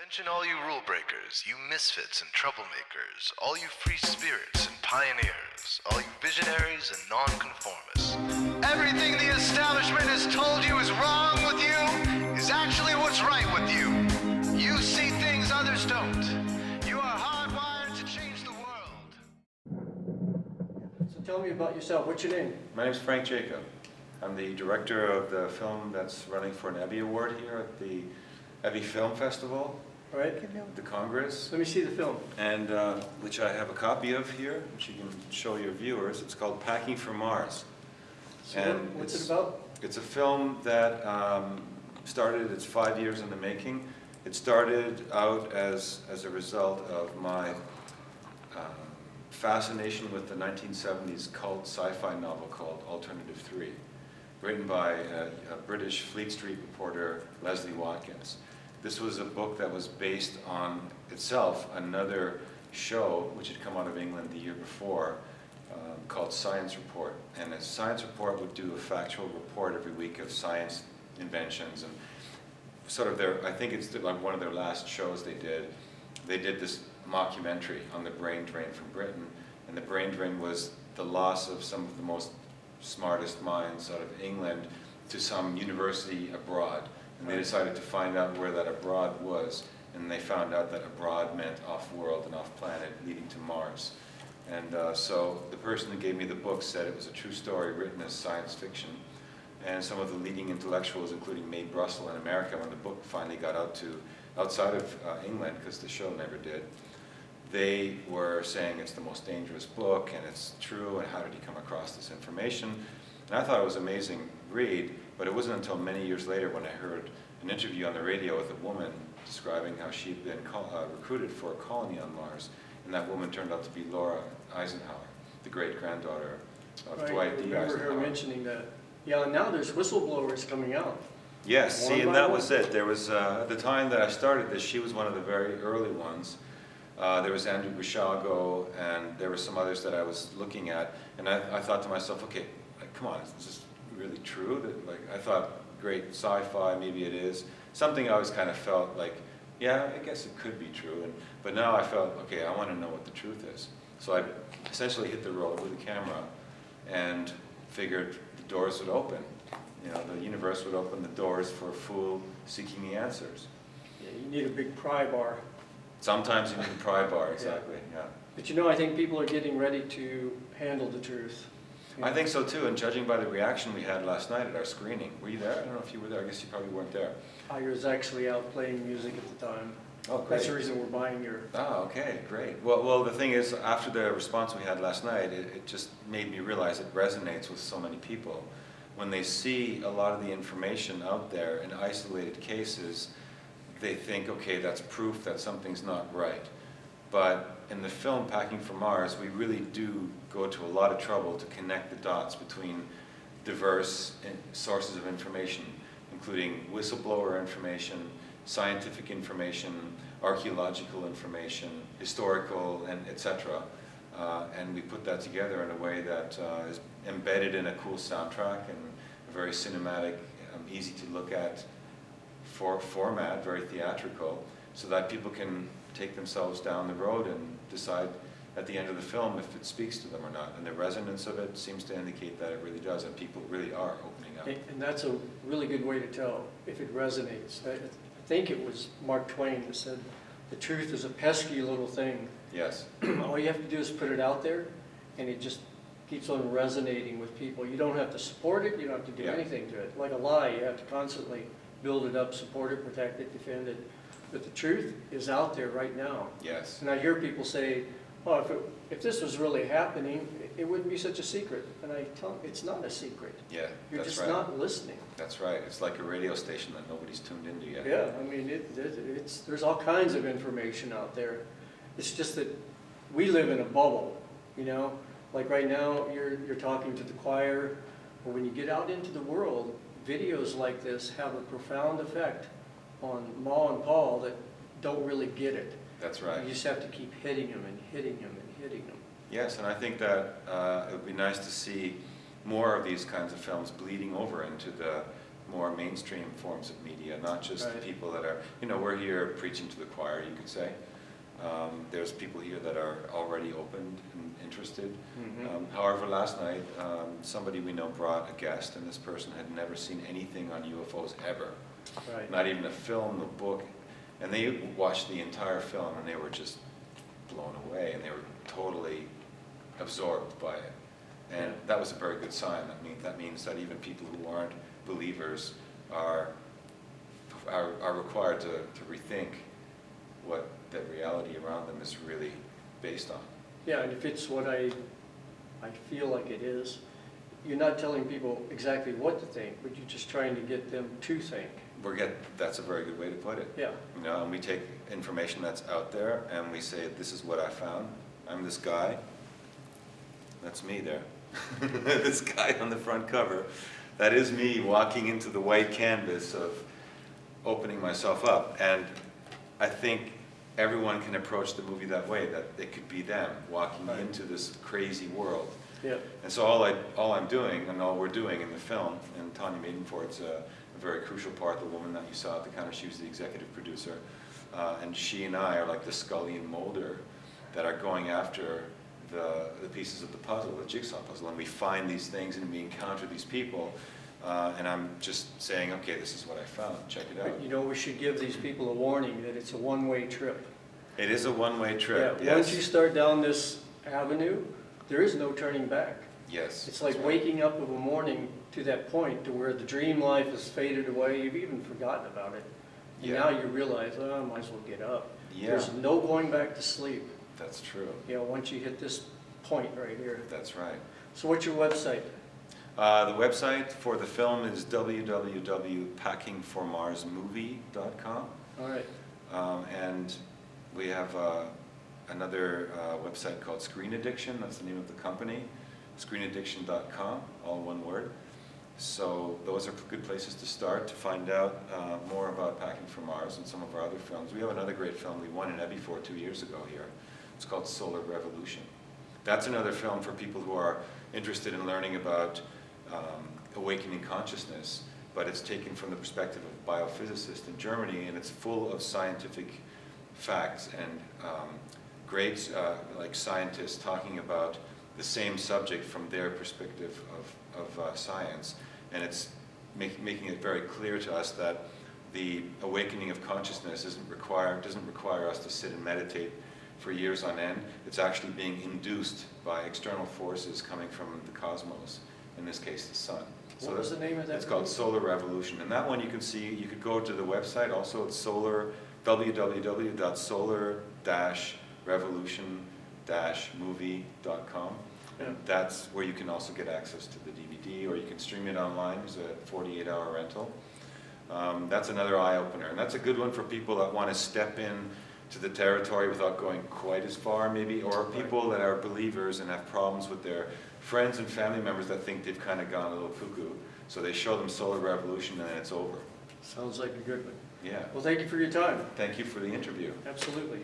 Attention all you rule breakers, you misfits and troublemakers, all you free spirits and pioneers, all you visionaries and nonconformists. Everything the establishment has told you is wrong with you is actually what's right with you. You see things others don't. You are hardwired to change the world. So tell me about yourself. What's your name? My name is Frank Jacob. I'm the director of the film that's running for an Ebby Award here at the Ebby Film Festival. All right. The Congress, Let me see the film. and which I have a copy of here, which you can show your viewers. It's called Packing for Mars. So And what's it about? It's a film that started, it's 5 years in the making. It started out as a result of my fascination with the 1970s cult sci-fi novel called Alternative 3, written by a British Fleet Street reporter, Leslie Watkins. This was a book that was based on itself another show which had come out of England the year before called Science Report. And a Science Report would do a factual report every week of science inventions and sort of I think it's like one of their last shows they did. They did this mockumentary on the brain drain from Britain. And the brain drain was the loss of some of the most smartest minds out of England to some university abroad. And they decided to find out where that abroad was, and they found out that abroad meant off-world and off-planet, leading to Mars. And so the person who gave me the book said it was a true story written as science fiction. And some of the leading intellectuals, including Mae Brussel in America, when the book finally got out to outside of England, because the show never did, they were saying it's the most dangerous book, and it's true, and how did he come across this information? And I thought it was an amazing read, but it wasn't until many years later when I heard an interview on the radio with a woman describing how she'd been recruited for a colony on Mars, and that woman turned out to be Laura Eisenhower, the great-granddaughter of Dwight D. I remember Eisenhower. her mentioning that. Yeah, and now there's whistleblowers coming out. Yes, One see, and by that one. was it. There was, at the time that I started this, she was one of the very early ones. There was Andrew Bushago, and there were some others that I was looking at, and I thought to myself, okay, come on, is this really true? That, like, I thought, great sci-fi, maybe it is. Something I always kind of felt like, yeah, I guess it could be true. But now I felt, okay, I want to know what the truth is. So I essentially hit the road with the camera and figured the doors would open. You know, the universe would open the doors for a fool seeking the answers. Yeah, you need a big pry bar. Sometimes you need a pry bar, exactly, yeah. But you know, I think people are getting ready to handle the truth. I think so too, and judging by the reaction we had last night at our screening. Were you there? I don't know if you were there. I guess you probably weren't there. I was actually out playing music at the time. Oh, great. That's the reason we're buying your... Oh, okay, great. Well, the thing is, after the response we had last night, it just made me realize it resonates with so many people. When they see a lot of the information out there in isolated cases, they think, okay, that's proof that something's not right. But in the film Packing for Mars, we really do go to a lot of trouble to connect the dots between diverse sources of information, including whistleblower information, scientific information, archaeological information, historical, and etc. And we put that together in a way that is embedded in a cool soundtrack and a very cinematic, easy to look at format, very theatrical, so that people can take themselves down the road and decide at the end of the film if it speaks to them or not. And the resonance of it seems to indicate that it really does, and people really are opening up. And that's a really good way to tell if it resonates. I think it was Mark Twain that said, the truth is a pesky little thing. Yes. All you have to do is put it out there, and it just keeps on resonating with people. You don't have to support it, you don't have to do anything to it. Like a lie, you have to constantly build it up, support it, protect it, defend it. But the truth is out there right now. Yes. And I hear people say, oh, if this was really happening, it wouldn't be such a secret. And I tell them, it's not a secret. Yeah, You're that's just right. not listening. That's right. It's like a radio station that nobody's tuned into yet. Yeah, I mean, there's all kinds of information out there. It's just that we live in a bubble, you know? Like right now, you're talking to the choir, but when you get out into the world, videos like this have a profound effect on Ma and Paul that don't really get it. That's right. You just have to keep hitting them and hitting them and hitting them. Yes, and I think that it would be nice to see more of these kinds of films bleeding over into the more mainstream forms of media, not just the Right. people that are, we're here preaching to the choir, you could say. There's people here that are already open and interested. Mhm. However, last night, somebody we know brought a guest, and this person had never seen anything on UFOs ever. Right. Not even a film, a book. And they watched the entire film, and they were just blown away, and they were totally absorbed by it. And Yeah. that was a very good sign. That means that even people who aren't believers are required to rethink what the reality around them is really based on. Yeah, and if it's what I feel like it is, you're not telling people exactly what to think, but you're just trying to get them to think. That's a very good way to put it. Yeah. And we take information that's out there and we say, this is what I found. I'm this guy. That's me there. This guy on the front cover. That is me walking into the white canvas of opening myself up. And I think everyone can approach the movie that way, that it could be them walking Right. into this crazy world. Yeah. And so all I'm doing, and all we're doing in the film, and Tanya Maidenford's a very crucial part, the woman that you saw at the counter, she was the executive producer, and she and I are like the Scully and Mulder that are going after the pieces of the puzzle, the jigsaw puzzle, and we find these things and we encounter these people, and I'm just saying, okay, this is what I found, check it out. But, we should give these people a warning that it's a one-way trip. It is a one-way trip, Yeah, yes. once you start down this avenue, there is no turning back. Yes. It's like waking up of a morning to that point to where the dream life has faded away, you've even forgotten about it. And Yeah. now you realize, oh, I might as well get up. Yeah. There's no going back to sleep, That's true. once you hit this point right here. That's right. So what's your website? The website for the film is www.packingformarsmovie.com. All right. And we have another website called Screen Addiction. That's the name of the company. Screenaddiction.com, all one word. So those are good places to start to find out more about Packing for Mars and some of our other films. We have another great film we won an Emmy for 2 years ago here. It's called Solar Revolution. That's another film for people who are interested in learning about awakening consciousness, but it's taken from the perspective of a biophysicist in Germany, and it's full of scientific facts and great scientists talking about the same subject from their perspective of science. And it's making it very clear to us that the awakening of consciousness doesn't require us to sit and meditate for years on end. It's actually being induced by external forces coming from the cosmos, in this case the sun. What was the name of that It's called movie? Solar Revolution. And that one you can see, you could go to the website also, it's www.solar-revolution-movie.com. Yeah. And that's where you can also get access to the DVD, or you can stream it online. It's a 48-hour rental. That's another eye-opener. And that's a good one for people that want to step in to the territory without going quite as far, maybe, or people that are believers and have problems with their friends and family members that think they've kind of gone a little cuckoo. So they show them Solar Revolution and then it's over. Sounds like a good one. Yeah. Well, thank you for your time. Thank you for the interview. Absolutely.